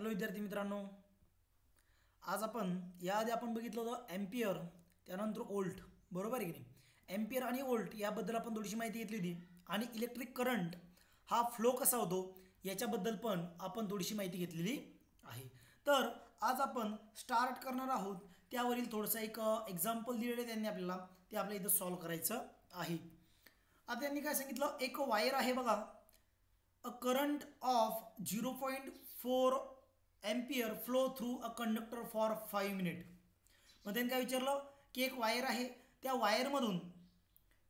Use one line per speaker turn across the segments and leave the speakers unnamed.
Hello विद्यार्थी मित्रांनो, आज आपण याआधी बघितलं होतं एम्पियर त्यानंतर वोल्ट, बरोबर आहे की नाही. एम्पियर आणि वोल्ट याबद्दल आपण थोडीशी माहिती घेतली होती आणि इलेक्ट्रिक करंट हा फ्लो कसा होतो याच्याबद्दल पण आपण थोडीशी माहिती घेतलेली आहे. तर आज आपण स्टार्ट करणार आहोत त्यावरील थोडंसं एक एक्झाम्पल दिलेलं त्यांनी आपल्याला, ते आपल्या इथं सॉल्व्ह करायचं आहे. आता त्यांनी काय सांगितलं, एक वायर आहे बघा, a current of 0.4 ampere flow through a conductor for 5 minute. मग त्यांनी काय विचारलं की एक वायर आहे, त्या वायरमधून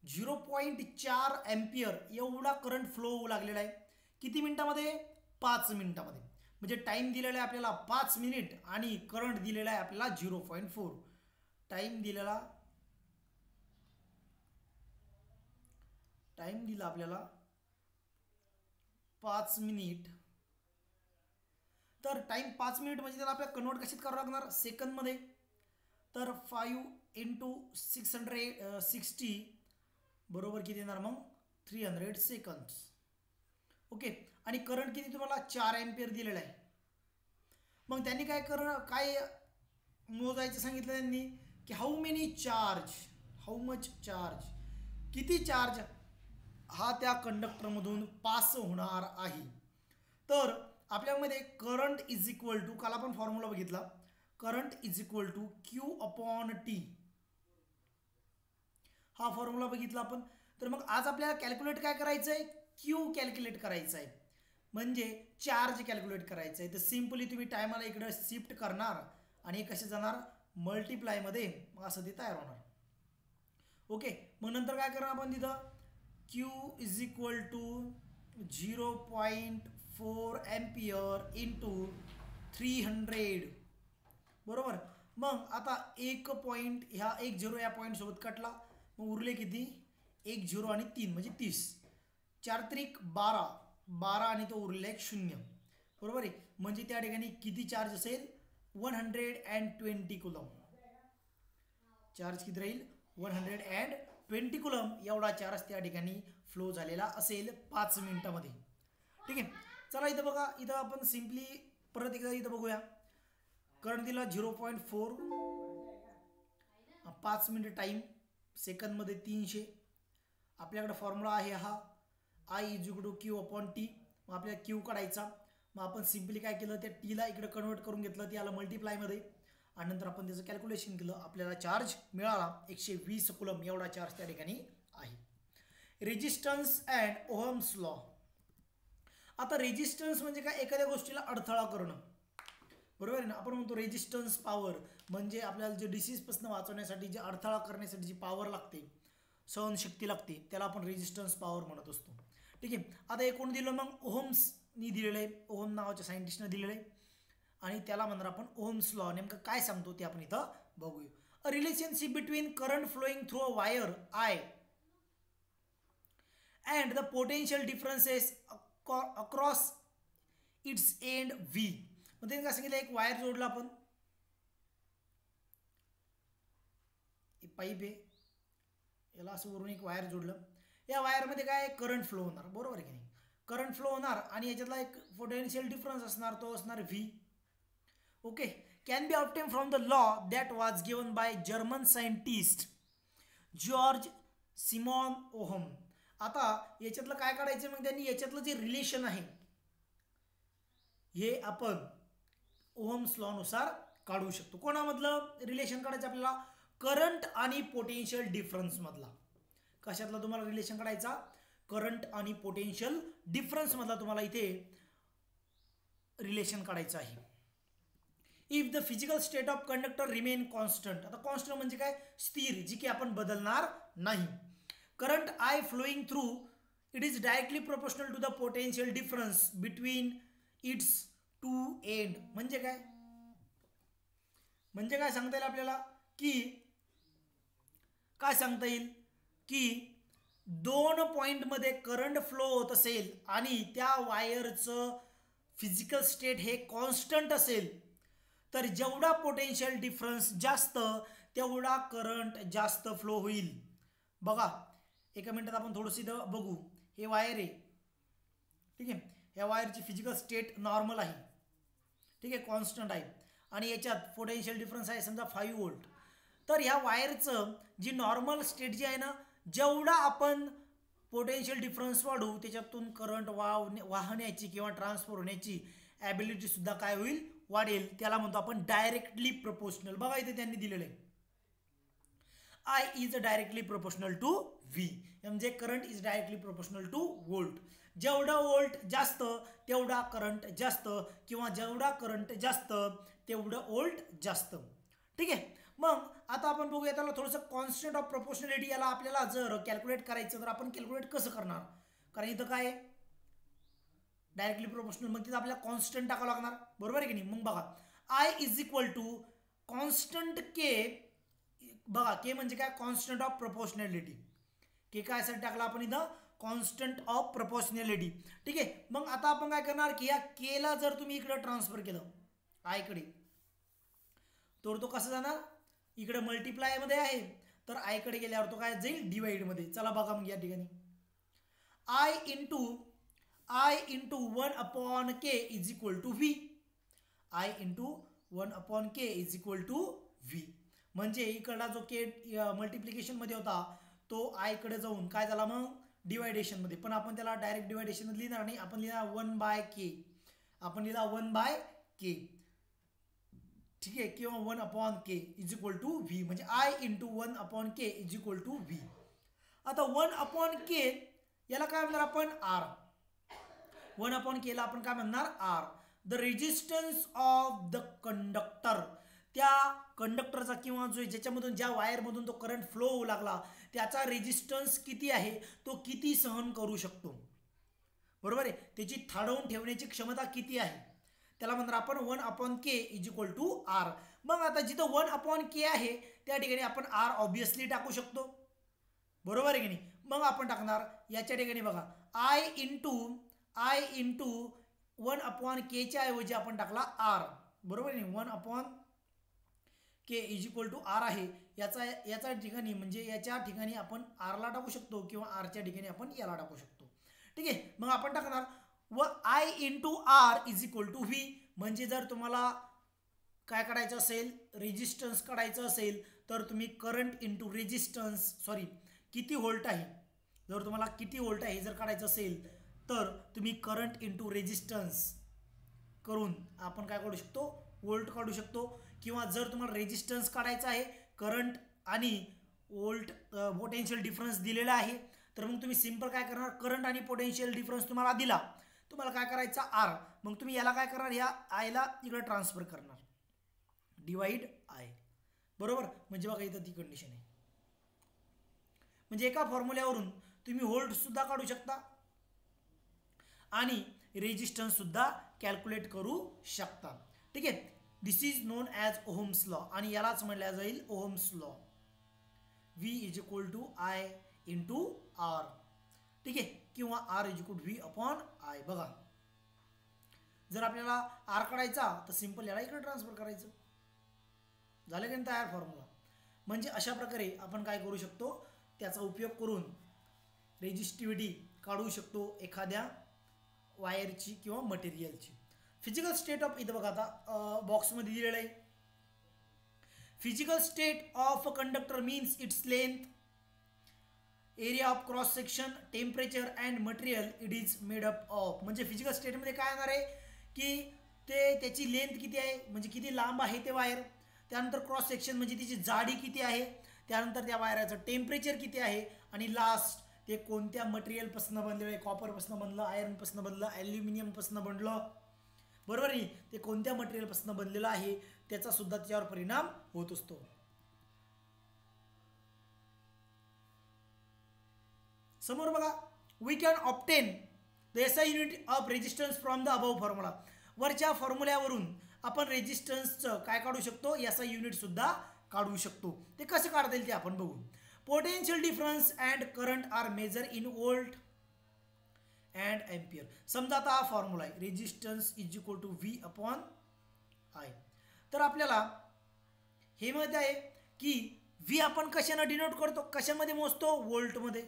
0.4 एम्पियर एवढा करंट फ्लो होऊ लागलेला आहे. किती मिनिटामध्ये? 5 मिनिटामध्ये. म्हणजे टाईम दिलेला आहे आपल्याला 5 मिनिट आणि करंट दिलेला आहे आपल्याला 0.4. टाईम दिला आपल्याला 5 मिनिट. तर टाइम 5 मिनिट म्हणजे त्याला आपल्याला कन्वर्ट कशात करावं लागणार? सेकंदमध्ये. तर 5 × 660 बरोबर किती येणार मग? 300 सेकंड्स. ओके. आणि करंट किती तुम्हाला? 4 एम्पियर दिलेला आहे. मग त्यांनी काय मोजायचं सांगितलं त्यांनी की हाऊ मच चार्ज, किती चार्ज हा त्या कंडक्टरमधून पास होणार आहे. तर आपल्यामध्ये करंट इज इक्वल टू, काल आपण फॉर्म्युला बघितला, current is equal to Q/T हा फॉर्म्युला बघितला आपण. तर मग आज आपल्याला कॅल्क्युलेट काय करायचं आहे? Q कॅल्क्युलेट करायचं आहे, म्हणजे चार्ज कॅल्क्युलेट करायचं आहे. तर सिम्पली तुम्ही टायमाला इकडे शिफ्ट करणार आणि कसे जाणार? मल्टिप्लायमध्ये, मग असं ते तयार होणार. ओके. मग नंतर काय करणार आपण तिथं? Q is equal to 0.4 ampere into 300, बरोबर. मग आता एक पॉईंट, ह्या 1 0 या पॉईंट सोबत कटला, मग उरले किती? 1 0 आणि 3 म्हणजे 30. 4 त्रिक 12 आणि तो उरले एक 0, बरोबर आहे. म्हणजे त्या ठिकाणी किती चार्ज असेल? 120 कुलम. चार्ज किती राहील? 120 कुलम एवढा चार्ज त्या ठिकाणी फ्लो झालेला असेल 5 मिनिटामध्ये. ठीक आहे. चला इथं बघा, इथं आपण सिम्पली परत एकदा इथं बघूया. करंट दिला 0.4, 5 मिनिट टाईम, सेकंदमध्ये 300. आपल्याकडे फॉर्म्युला आहे हा I = Q/T. मग आपल्याला Q काढायचा. मग आपण सिम्पली काय केलं, त्या टीला इकडे कन्वर्ट करून घेतलं, ती आलं मल्टिप्लायमध्ये, आणि नंतर आपण त्याचं कॅल्क्युलेशन केलं. आपल्याला चार्ज मिळाला 120 कुलम एवढा चार्ज त्या ठिकाणी आहे. Resistance and Ohm's law. आता रेजिस्टन्स म्हणजे काय? एखाद्या गोष्टीला अडथळा करणं, बरोबर आहे ना. आपण म्हणतो रेजिस्टन्स पॉवर, म्हणजे आपल्याला जे डिसीजपासून वाचवण्यासाठी जे अडथळा करण्यासाठी जी पॉवर लागते, सहनशक्ती लागते, त्याला आपण रेजिस्टन्स पॉवर म्हणत असतो. ठीक आहे. आता हे कोण दिलं मग? ओहम्सनी दिलेलं आहे, ओहम नावाच्या सायंटिस्टनं दिलेलं आहे, आणि त्याला म्हणणार आपण ओहम्स लॉ. नेमकं काय सांगतो ते आपण इथं बघूया. A relationship between current flowing through a wire I and the potential differences across its end V. मग त्यांनी काय सांगितलं, एक वायर जोडला आपण, पाईप आहे, याला असं वरून एक वायर जोडलं. या वायरमध्ये काय करंट फ्लो होणार, बरोबर आहे की नाही. करंट फ्लो होणार आणि याच्यातला एक पोटेन्शियल डिफरन्स असणार, तो असणार V. Okay. Can be obtain from the law that was given by German scientist George Simon Ohm. आता याच्यातलं काय काढायचं? मग त्यांनी याच्यातलं जे रिलेशन आहे हे आपण ओहम्स लॉ नुसार काढू शकतो. कोणामधलं रिलेशन काढायचं आपल्याला? करंट आणि पोटेन्शियल डिफरन्स मधला. कशातला तुम्हाला रिलेशन काढायचा? करंट आणि पोटेन्शियल डिफरन्स मधला तुम्हाला इथे रिलेशन काढायचं आहे. If the physical state of conductor remain constant. आता कॉन्स्टंट म्हणजे काय? स्थिर, जी की आपण बदलणार नाही. Current I flowing through it is directly proportional to the potential difference between its two end. म्हणजे काय? म्हणजे काय सांगता येईल आपल्याला? की काय सांगता येईल की 2 पॉइंटमध्ये करंट फ्लो होत असेल आणि त्या वायरचं फिजिकल स्टेट हे कॉन्स्टंट असेल, तर जेवढा पोटेन्शियल डिफरन्स जास्त तेवढा करंट जास्त फ्लो होईल. बघा, एका मिनिटात आपण थोडंसं इथं बघू. हे वायर आहे, ठीक आहे. या वायरची फिजिकल स्टेट नॉर्मल आहे, ठीक आहे, कॉन्स्टंट आहे. आणि याच्यात पोटेन्शियल डिफरन्स आहे समजा 5 व्होल्ट. तर ह्या वायरचं जी नॉर्मल स्टेट जी आहे ना, जेवढा आपण पोटेन्शियल डिफरन्स वाढवू त्याच्यातून करंट वाहण्याची किंवा ट्रान्सफर होण्याची ॲबिलिटी सुद्धा काय होईल, वाढेल. त्याला म्हणतो आपण डायरेक्टली प्रोपोर्शनल. बघा इथे त्यांनी दिलेलं आहे I is directly proportional to V, म्हणजे current is directly proportional to volt. जेवढा व्होल्ट जास्त तेवढा करंट जास्त, किंवा जेवढा करंट जास्त तेवढं व्होल्ट जास्त. ठीक आहे. मग आता आपण बघूया त्याला थोडंसं कॉन्स्टंट ऑफ प्रोपोर्शनॅलिटी, याला आपल्याला जर कॅल्क्युलेट करायचं तर आपण कॅल्क्युलेट कसं करणार, कारण इथं काय डायरेक्टली प्रोपोर्शनल, मग तिथं आपल्याला कॉन्स्टंट टाकावं लागणार, बरोबर आहे की नाही. मग बघा I is equal to constant K. बघा के म्हणजे काय, कॉन्स्टंट ऑफ प्रोपोर्शनॅलिटी. के काय साठी टाकला आपण इथं, कॉन्स्टंट ऑफ प्रोपोर्शनॅलिटी. ठीक आहे. मग आता आपण काय करणार की या केला जर तुम्ही इकडे ट्रान्सफर केलं आय कडे, तर तो कसं जाणार, इकडे मल्टिप्लाय मध्ये आहे, तर आय कडे गेल्यावर तो काय जाईल, डिवाइड मध्ये. चला बघा मग या ठिकाणी I into 1/k is equal to V. I into 1/k is equal to V. म्हणजे इकडला जो के मल्टिप्लिकेशन मध्ये होता तो आय कडे जाऊन काय झाला मग डिवायडेशन मध्ये. पण आपण त्याला डायरेक्ट डिवायडेशन मध्ये लिहिणार नाही, आपण लिहिणार 1/k. आपण लिहिला 1/k. ठीक आहे, किंवा 1/k is equal to V. म्हणजे I into 1/k is equal to V. आता 1/k याला काय म्हणणार आपण, आर. 1/k ला आपण काय म्हणणार, R. The resistance of the conductor, त्या कंडक्टरचा किंवा जो ज्याच्यामधून ज्या वायरमधून तो करंट फ्लो होऊ लागला त्याचा रेजिस्टन्स किती आहे, तो किती सहन करू शकतो, बरोबर आहे. त्याची थाडवून ठेवण्याची क्षमता किती आहे, त्याला म्हणणार आपण 1/k is equal to R. मग आता जिथं 1/k आहे त्या ठिकाणी आपण आर ऑब्विसली टाकू शकतो, बरोबर आहे की नाही. मग आपण टाकणार याच्या ठिकाणी बघा आय इंटू 1/k च्या ऐवजी आपण टाकला आर, बरोबर आहे. 1/k is equal to R आहे. याचा ठिकाणी म्हणजे याच्या ठिकाणी आपण आरला टाकू शकतो किंवा आरच्या ठिकाणी आपण याला टाकू शकतो. ठीक आहे. मग आपण टाकणार व I into R is equal to V. म्हणजे जर तुम्हाला काय काढायचं असेल, रेजिस्टन्स काढायचं असेल तर तुम्ही करंट इंटू रेजिस्टन्स, सॉरी किती व्होल्ट आहे, जर तुम्हाला किती व्होल्ट आहे हे जर काढायचं असेल तर तुम्ही करंट इंटू रेजिस्टन्स करून आपण काय काढू शकतो, व्होल्ट काढू शकतो. किंवा जर तुम्हाला रेजिस्टन्स काढायचा आहे, करंट आणि व्होल्ट पोटेन्शियल डिफरन्स दिलेला आहे, तर मग तुम्ही सिंपल काय करणार, करंट आणि पोटेन्शियल डिफरन्स तुम्हाला दिला, तुम्हाला काय करायचा आर. मग तुम्ही याला काय करणार, या आयला इकडे ट्रान्सफर करणार, डिवाइड आय, बरोबर. म्हणजे बघा इथं ती कंडिशन आहे. म्हणजे एका फॉर्म्युल्यावरून तुम्ही व्होल्ट सुद्धा काढू शकता आणि रेजिस्टन्स सुद्धा कॅल्क्युलेट करू शकता. ठीक आहे. This is known as Ohm's law, आणि यालाच म्हणल्या जाईल Ohm's law. V is equal to I into R. ठीक आहे, किंवा R is equal to V upon I. बघा जर आपल्याला आर काढायचा तर सिंपल याला इकडे ट्रान्सफर करायचं, झालं की नाही तयार फॉर्म्युला. म्हणजे अशा प्रकारे आपण काय करू शकतो, त्याचा उपयोग करून रेजिस्टिव्हिटी काढू शकतो एखाद्या वायरची किंवा मटेरियलची. फिजिकल स्टेट ऑफ, इथं बघा आता बॉक्समध्ये दिलेलं आहे, physical state of a conductor means its length, area of cross section, temperature and material it is made up of. म्हणजे फिजिकल स्टेटमध्ये काय येणार आहे की त्याची लेंथ किती आहे, म्हणजे किती लांब आहे ते वायर, त्यानंतर क्रॉस सेक्शन म्हणजे तिची जाडी किती आहे, त्यानंतर त्या वायराचं टेम्परेचर किती आहे, आणि लास्ट ते कोणत्या मटेरियलपासून बनलेलं आहे, कॉपरपासून बनलं, आयर्नपासून बनलं, ॲल्युमिनियमपासून बनलं, बरोबर आहे. ते कोणत्या मटेरियलपासून बनलेलं आहे त्याचा सुद्धा त्याच्यावर परिणाम होत असतो. समोर बघा, we can obtain the SI unit of resistance from the above formula. वरच्या फॉर्म्युल्यावरून आपण रेजिस्टन्सचं काय काढू शकतो, एसआय युनिट सुद्धा काढू शकतो. ते कसं काढता येईल ते आपण बघू. Potential difference and current are measure in volt and ampere. समजा आता हा फॉर्म्युला आहे, resistance is equal to V upon I. तर आपल्याला हे माहिती आहे की व्ही आपण कशाने डिनोट करतो, कशामध्ये मोजतो, व्होल्टमध्ये,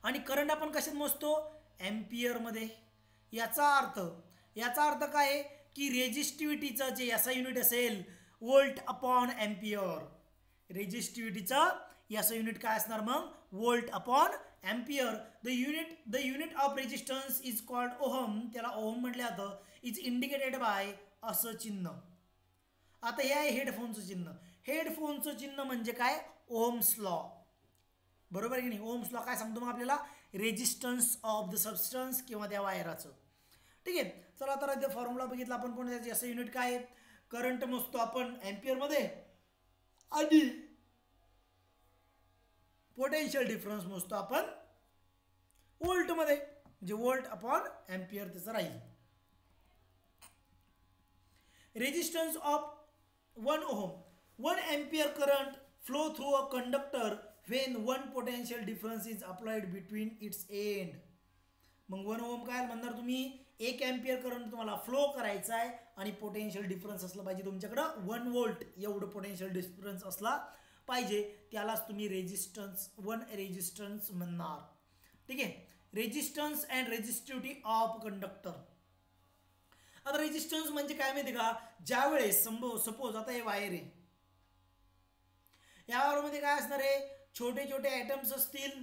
आणि करंट आपण कशात मोजतो, एम्पियर मध्ये. याचा अर्थ काय आहे की रेजिस्टिव्हिटीचं जे SI युनिट असेल वोल्ट अपॉन एम्पियर. रेजिस्टिव्हिटीचं SI युनिट काय असणार मग volt upon ampere. The unit of resistance is called ohm. त्याला ओहम म्हटलं जातं. इज इंडिकेटेड बाय असं चिन्ह. आता हे आहे हेडफोनचं चिन्ह. हेडफोनचं चिन्ह म्हणजे काय ओहम्स लॉ. बरोबर आहे की नाही. ओहम्स लॉ काय सांगतो मग आपल्याला रेजिस्टन्स ऑफ द सबस्टन्स किंवा त्या वायराचं. ठीक आहे. चला तर इथे फॉर्म्युला बघितला आपण. कोण SI युनिट काय आहे करंट मोजतो आपण एम्पियर मध्ये आणि पोटेन्शियल डिफरन्स मोजतो आपण वोल्ट मध्ये म्हणजे वोल्ट अपॉन एम्पियर त्याचं राहील. Resistance of 1 ohm. 1 ampere current flow through a conductor when 1 potential difference is applied between its end. मग 1 ओहम काय म्हणणार तुम्ही 1 एम्पियर करंट तुम्हाला फ्लो करायचा आहे आणि पोटेन्शियल डिफरन्स असला पाहिजे तुमच्याकडं 1 वोल्ट एवढं पोटेन्शियल डिफरन्स असला पाहिजे. त्यालाच तुम्ही रेजिस्टन्स 1 रेजिस्टन्स म्हणणार. ठीक आहे. Resistance and resistivity of conductor. आता रेजिस्टन्स म्हणजे काय माहिती का ज्यावेळेस सपोज आता हे वायर आहे या वायरमध्ये काय असणार आहे छोटे छोटे ॲटम्स असतील.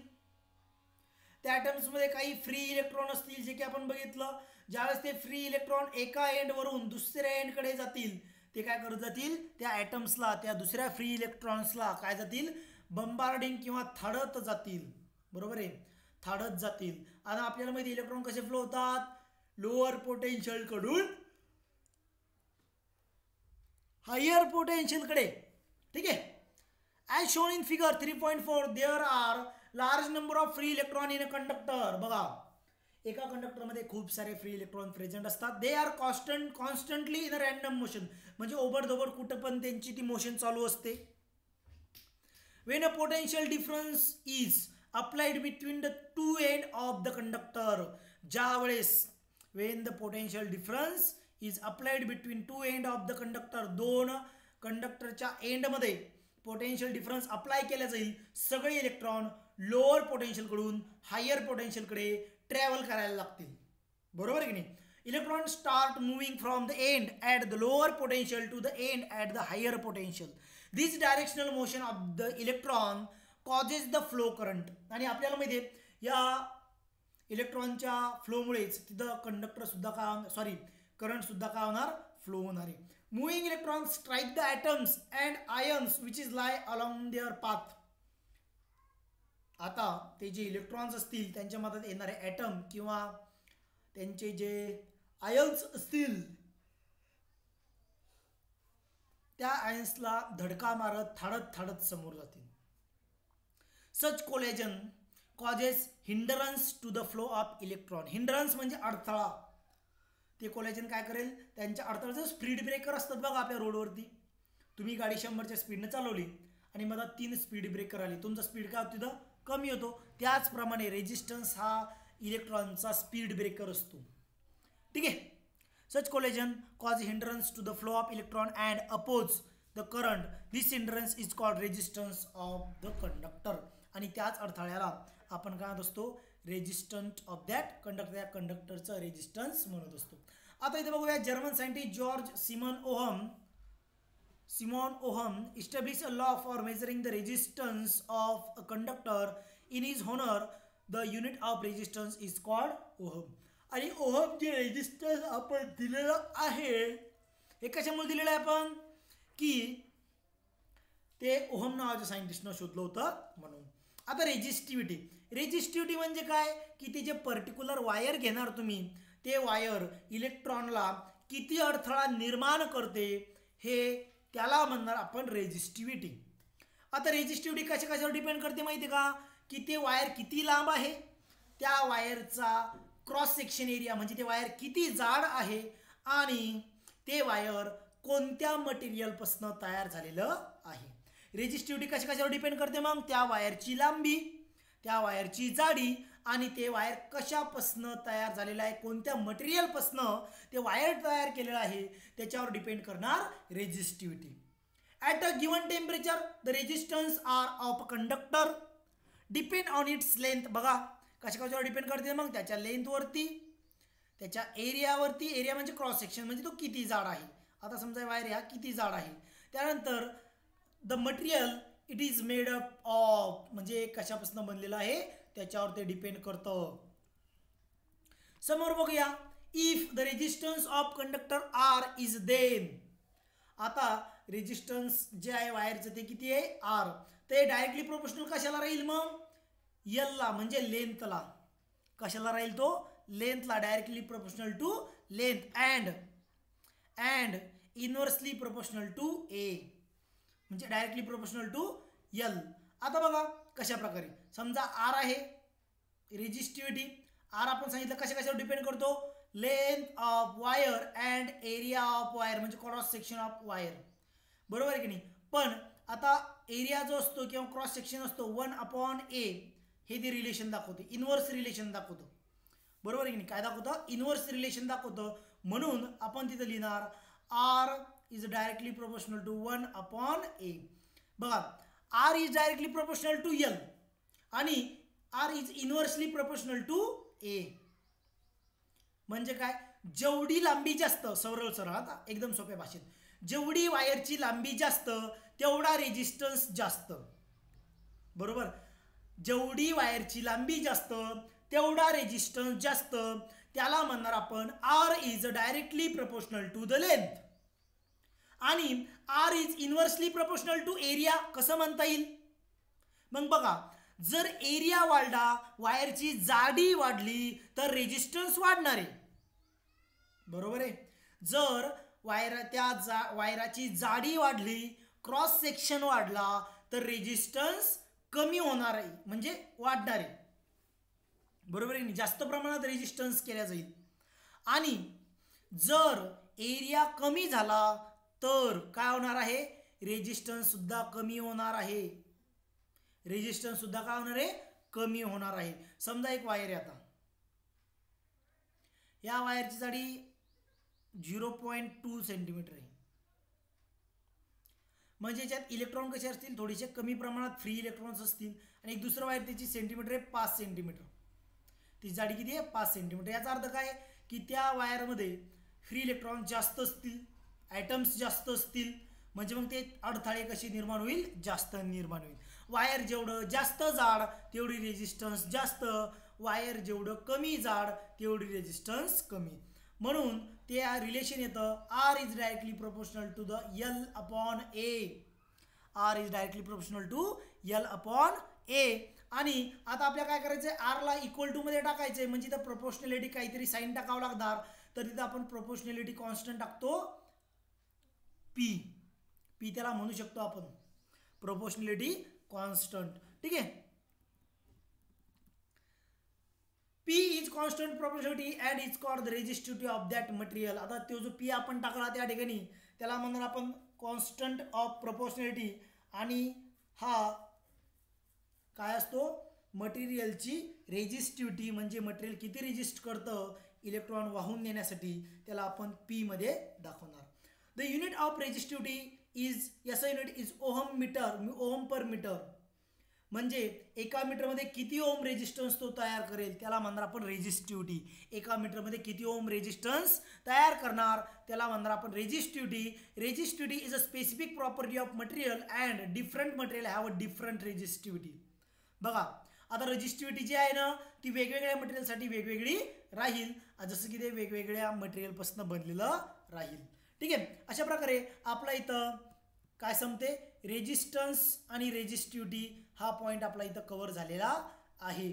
त्या ॲटम्स मध्ये काही फ्री इलेक्ट्रॉन असतील जे की आपण बघितलं. ज्यावेळेस ते फ्री इलेक्ट्रॉन एका एंडवरून दुसऱ्या एंडकडे जातील ते काय करत जातील त्या ॲटम्सला त्या दुसऱ्या फ्री इलेक्ट्रॉन्सला काय जातील बंबार्डिंग किंवा थाडत जातील. बरोबर आहे थाडत जातील. आणि आपल्याला माहिती इलेक्ट्रॉन कसे फ्लो होतात लोअर पोटेन्शियल कडून हायर पोटेन्शियल कडे. ठीक आहे. As shown in figure 3.4, there are large number of free electron in a conductor. बघा एका कंडक्टर मध्ये खूप सारे फ्री इलेक्ट्रॉन प्रेझेंट असतात. They are constantly in a random motion. म्हणजे ओबडधोबड कुठं पण त्यांची ती मोशन चालू असते. when a potential difference is applied between the two end of the conductor. ज्यावेळेस when the potential difference is applied between two end of the conductor. दोन कंडक्टरच्या एंड मध्ये पोटेन्शियल डिफरन्स अप्लाय केला जाईल. सगळे इलेक्ट्रॉन लोअर पोटेन्शियल कडून higher potential कडे travel करायला लागतील. बरोबर की नाही. Electron start moving from the end at the lower potential to the end at the higher potential. This directional motion of the electron causes the flow current. आणि आपल्याला माहिती आहे या इलेक्ट्रॉनच्या फ्लोमुळेच तिथं कंडक्टर सुद्धा करंट सुद्धा काय होणार फ्लो होणार आहे. Moving electrons strike the atoms and ions which is lie along their path. आता ते जे इलेक्ट्रॉन्स असतील त्यांच्या मधात येणारे ॲटम किंवा त्यांचे जे आयन्स असतील त्या आयन्सला धडका मारत थाडत समोर जातील. Such collision causes hindrance to the flow of electron. Hindrance म्हणजे अडथळा. ते कोलॅजन काय करेल त्यांच्या अडथळ्याचं स्पीड ब्रेकर असतात बघा आपल्या रोडवरती. तुम्ही गाडी 100च्या स्पीडने चालवली आणि मला 3 स्पीड ब्रेकर आली तुमचा स्पीड काय तिथं कमी होतो. त्याचप्रमाणे रेजिस्टन्स हा इलेक्ट्रॉनचा स्पीड ब्रेकर असतो. ठीक आहे. Such collision cause hindrance to the flow of electron and oppose the current. This hindrance is called resistance of the conductor. आणि त्याच अडथळ्याला आपण काय म्हणत असतो रेजिस्टंट ऑफ दॅट कंडक्टर. त्या कंडक्टरचं रेजिस्टन्स म्हणत असतो. आता इथे बघूया German scientist George Simon Ohm establish a law for measuring the resistance of a conductor. In his honour the unit of resistance is called ohm. आणि ओहम जे resistance आपण दिलेलं आहे हे कशामुळे दिलेलं आहे आपण की ते ओहम नावाच्या सायंटिस्टनं शोधलं होतं म्हणून. आता रेजिस्टिव्हिटी म्हणजे काय की ते जे पर्टिक्युलर वायर घेणार तुम्ही ते वायर इलेक्ट्रॉनला किती अडथळा निर्माण करते हे त्याला म्हणणार आपण रेजिस्टिव्हिटी. आता रेजिस्टिव्हिटी कशावर डिपेंड करते माहिती का की ते वायर किती लांब आहे त्या वायरचा क्रॉस सेक्शन एरिया म्हणजे ते वायर किती जाड आहे आणि ते वायर कोणत्या मटेरियलपासून तयार झालेलं आहे. रेजिस्टिव्हिटी कशावर डिपेंड करते मग त्या वायरची लांबी त्या वायरची जाडी आणि ते वायर कशापासून तयार झालेलं आहे कोणत्या मटेरियलपासून ते वायर तयार केलेलं आहे त्याच्यावर डिपेंड करणार resistivity. At a given temperature the resistance R of a conductor depend on its length. बघा कशावर डिपेंड करते मग त्याच्या लेंथवरती त्याच्या एरियावरती, एरिया म्हणजे क्रॉस सेक्शन म्हणजे तो किती जाड आहे. आता समजा वायर ह्या किती जाड आहे. त्यानंतर the material it is made up of म्हणजे कशापासून बनलेलं आहे त्याच्यावर ते डिपेंड करतं. समोर बघूया if the resistance of conductor R is then. आता रेजिस्टन्स जे आहे वायरचं ते किती आहे आर. ते डायरेक्टली प्रोपोर्शनल कशाला राहील मग एल ला म्हणजे लेंथला. कशाला राहील तो लेंथला directly proportional to length and inversely proportional to A म्हणजे डायरेक्टली प्रोपोर्शनल टू एल. आता बघा कशा प्रकारे समजा आर आहे रेजिस्टिव्हिटी. आर आपण सांगितलं कशावर डिपेंड करतो length of wire and area of wire म्हणजे क्रॉस सेक्शन ऑफ वायर. बरोबर आहे की नाही. पण आता एरिया जो असतो किंवा क्रॉस सेक्शन असतो 1/a हे ते रिलेशन दाखवते इनव्हर्स रिलेशन दाखवतं. बरोबर आहे की नाही. काय दाखवतं इनव्हर्स रिलेशन दाखवतं. म्हणून आपण तिथं लिहिणार R is directly proportional to 1/a. बघा R is directly proportional to L आणि R is inversely proportional to A. म्हणजे काय जेवढी लांबी जास्त सरळ आता एकदम सोप्या भाषेत जेवढी वायरची लांबी जास्त तेवढा रेजिस्टन्स जास्त. बरोबर. जेवढी वायरची लांबी जास्त तेवढा रेजिस्टन्स जास्त. त्याला म्हणणार आपण R is directly proportional to the length आणि R is inversely proportional to area. कसं म्हणता येईल मग बघा जर एरिया वाढला वायरची जाडी वाढली तर रेजिस्टन्स वाढणार आहे. बरोबर आहे. जर वायराची जाडी वाढली क्रॉस सेक्शन वाढला तर रेजिस्टन्स कमी होणार आहे म्हणजे वाढणार आहे. बरोबर आहे. जास्त प्रमाणात रेजिस्टन्स केल्या जाईल. आणि जर एरिया कमी झाला तर काय होणार आहे रेजिस्टन्स सुद्धा कमी होणार आहे. रेजिस्टन्स सुद्धा काय होणार आहे कमी होणार आहे. समजा एक वायर आहे. आता या वायरची जाडी 0.2 सेंटीमीटर आहे. म्हणजे याच्यात इलेक्ट्रॉन कसे असतील थोडेसे कमी प्रमाणात फ्री इलेक्ट्रॉन्स असतील. आणि एक दुसरं वायर त्याची सेंटीमीटर आहे 5 सेंटीमीटर. ती जाडी किती आहे 5 सेंटीमीटर. याचा अर्थ काय की त्या वायरमध्ये फ्री इलेक्ट्रॉन जास्त असतील ॲटम्स जास्त असतील म्हणजे मग ते अडथळे कसे निर्माण होईल जास्त निर्माण होईल. वायर जेवढं जास्त जाड तेवढी रेजिस्टन्स जास्त. वायर जेवढं कमी जाड तेवढी रेजिस्टन्स कमी. म्हणून ते रिलेशन येतं R is directly proportional to the L/A. R is directly proportional to L/A. आणि आता आपल्याला काय करायचंय आरला इक्वल टू मध्ये टाकायचंय म्हणजे इथं प्रोपोर्शनॅलिटी काहीतरी साईन टाकावं लागणार. तर तिथं आपण प्रोपोर्शनॅलिटी कॉन्स्टंट टाकतो पी त्याला म्हणू शकतो आपण प्रोपोर्शनॅलिटी कॉन्स्टंट. ठीक आहे. P is constant proportionality and is called the resistivity of that material. आता तो जो P आपण टाकला त्या ठिकाणी त्याला म्हणणार आपण कॉन्स्टंट ऑफ प्रोपोर्शनॅलिटी. आणि हा काय असतो मटेरियलची रेजिस्टिव्हिटी म्हणजे मटेरियल किती रेजिस्ट करतं इलेक्ट्रॉन वाहून नेण्यासाठी त्याला आपण P मध्ये दाखवणार. The unit of resistivity is याचा unit is ohm per metre. म्हणजे एका मीटरमध्ये किती ओम रेजिस्टन्स तो तयार करेल त्याला म्हणणार आपण रेजिस्टिव्हिटी. एका मीटरमध्ये किती ओम रेजिस्टन्स तयार करणार त्याला म्हणणार आपण resistivity. Resistivity is a specific property of material and different material have a different resistivity. बघा आता रेजिस्टिव्हिटी जी आहे ना ती वेगवेगळ्या मटेरियलसाठी वेगवेगळी राहील जसं की ते वेगवेगळ्या मटेरियलपासून बनलेलं राहील. ठीक आहे. अशा प्रकारे आपला इथं काय संपते रेजिस्टन्स आणि रेजिस्टिव्हिटी हा पॉइंट आपला इथं कव्हर झालेला आहे.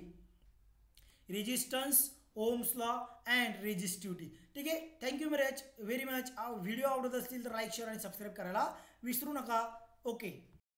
Resistance Ohm's law and resistivity. ठीक आहे. Thank you very much. व्हिडिओ आवडत असतील तर लाईक शेअर आणि सबस्क्राईब करायला विसरू नका. ओके.